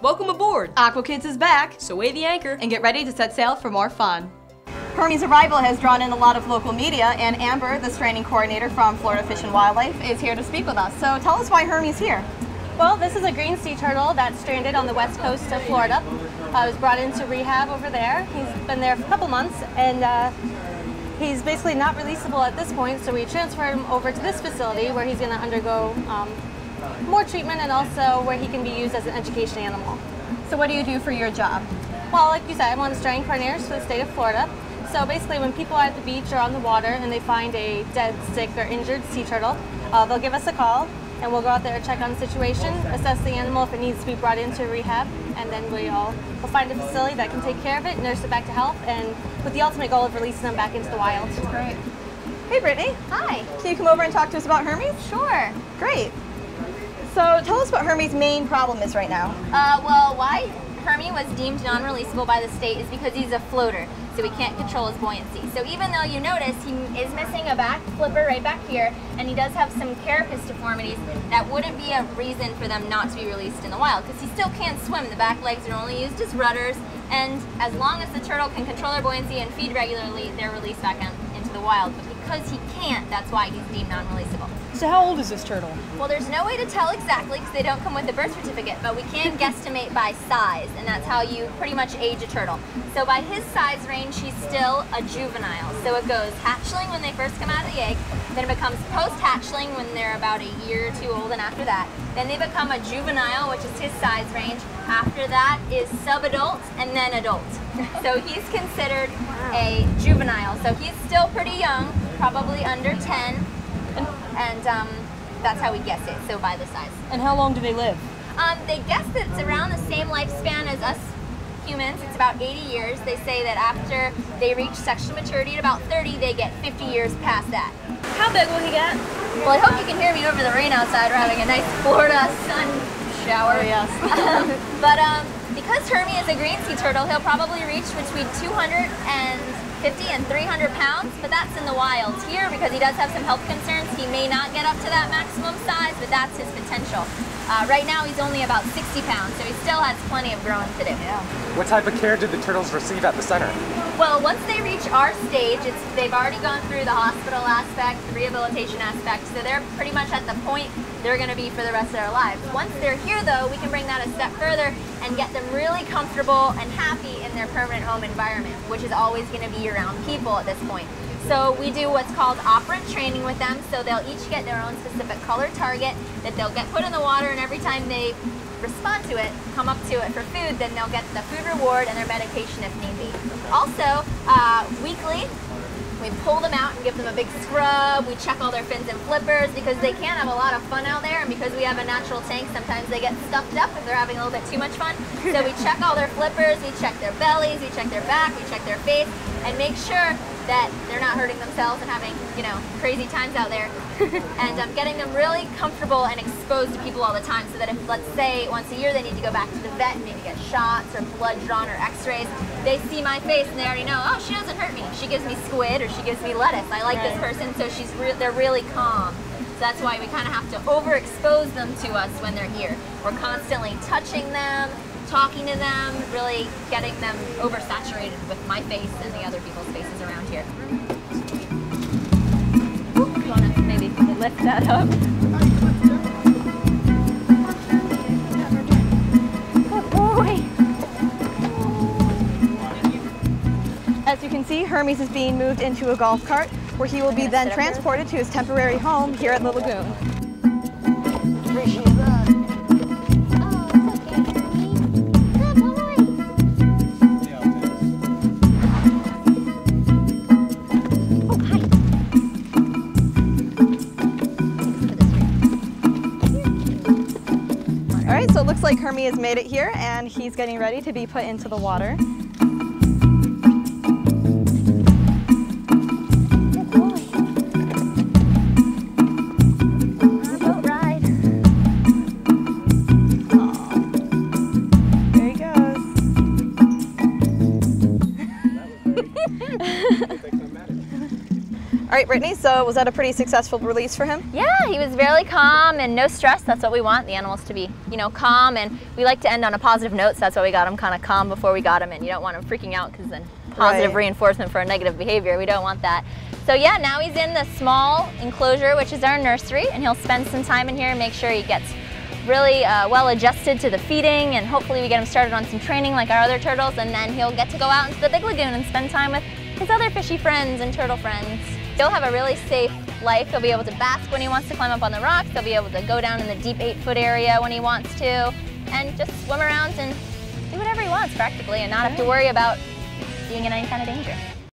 Welcome aboard! Aqua Kids is back! So weigh the anchor And get ready to set sail for more fun. Hermy's arrival has drawn in a lot of local media, and Amber, the stranding coordinator from Florida Fish and Wildlife, is here to speak with us. So tell us why Hermy's here. Well, this is a green sea turtle that's stranded on the west coast of Florida. Was brought into rehab over there. He's been there for a couple months, and he's basically not releasable at this point, so we transferred him over to this facility where he's going to undergo more treatment and also where he can be used as an education animal. So what do you do for your job? Well, like you said, I'm one of the stranding coordinators for the state of Florida. So basically when people are at the beach or on the water and they find a dead, sick, or injured sea turtle, they'll give us a call and we'll go out there and check on the situation, assess the animal if it needs to be brought into rehab, and then we'll find a facility that can take care of it, nurse it back to health, and with the ultimate goal of releasing them back into the wild. Great. Hey Brittany. Hi. Can you come over and talk to us about Hermy's? Sure. Great. So tell us what Hermy's main problem is right now. Well, why Hermy was deemed non-releasable by the state is because he's a floater, so he can't control his buoyancy. So even though you notice he is missing a back flipper right back here, and he does have some carapace deformities, that wouldn't be a reason for them not to be released in the wild, because he still can't swim. The back legs are only used as rudders, and as long as the turtle can control their buoyancy and feed regularly, they're released back into the wild. But because he can't, that's why he's deemed non-releasable. So how old is this turtle? Well, there's no way to tell exactly because they don't come with a birth certificate, but we can guesstimate by size, and that's how you pretty much age a turtle. So by his size range, he's still a juvenile. So it goes hatchling when they first come out of the egg, then it becomes post-hatchling when they're about a year or two old, and after that, then they become a juvenile, which is his size range. After that is subadult, and then adult. So he's considered a juvenile. So he's still pretty young, probably under 10. And that's how we guess it, so by the size. And how long do they live? They guess that it's around the same lifespan as us humans. It's about 80 years. They say that after they reach sexual maturity at about 30, they get 50 years past that. How big will he get? Well, I hope you can hear me over the rain outside. We're having a nice Florida sun shower. Oh, yes. But because Hermy is a green sea turtle, he'll probably reach between 250 and 300 pounds, but that's in the wild. Here, because he does have some health concerns, he may not get up to that maximum size, but that's his potential. Right now he's only about 60 pounds, so he still has plenty of growing to do. Yeah. What type of care did the turtles receive at the center? Well, once they reach our stage, they've already gone through the hospital aspect, the rehabilitation aspect, so they're pretty much at the point they're going to be for the rest of their lives. Once they're here, though, we can bring that a step further and get them really comfortable and happy in their permanent home environment, which is always going to be around people at this point. So we do what's called operant training with them, so they'll each get their own specific color target that they'll get put in the water, and every time they respond to it, come up to it for food, then they'll get the food reward and their medication if need be. Also, weekly, we pull them out and give them a big scrub. We check all their fins and flippers because they can have a lot of fun out there, and because we have a natural tank, sometimes they get stuffed up if they're having a little bit too much fun. So we check all their flippers, we check their bellies, we check their back, we check their face, and make sure that they're not hurting themselves and having, you know, crazy times out there. And getting them really comfortable and exposed to people all the time, so that if, let's say, once a year they need to go back to the vet and maybe get shots or blood drawn or x-rays, they see my face and they already know, oh, she doesn't hurt me. She gives me squid or she gives me lettuce. I like this person, so they're really calm. So that's why we kind of have to overexpose them to us when they're here. We're constantly touching them, talking to them, really getting them oversaturated with my face and the other people's faces around here. Ooh, you want to maybe lift that up? Good boy. As you can see, Hermy's is being moved into a golf cart, where he will be then transported to his temporary home here at the lagoon. Appreciate that. Alright, so it looks like Hermy has made it here, and he's getting ready to be put into the water. right, Brittany, so was that a pretty successful release for him? Yeah, he was very calm and no stress. That's what we want the animals to be, you know, calm, and we like to end on a positive note, so that's why we got him kind of calm before we got him, and you don't want him freaking out because then positive reinforcement for a negative behavior. We don't want that. So yeah, now he's in the small enclosure, which is our nursery, and he'll spend some time in here and make sure he gets really well adjusted to the feeding, and hopefully we get him started on some training like our other turtles, and then he'll get to go out into the big lagoon and spend time with his other fishy friends and turtle friends. He'll have a really safe life. He'll be able to bask when he wants to climb up on the rocks. He'll be able to go down in the deep 8-foot area when he wants to, and just swim around and do whatever he wants practically, and not have to worry about being in any kind of danger.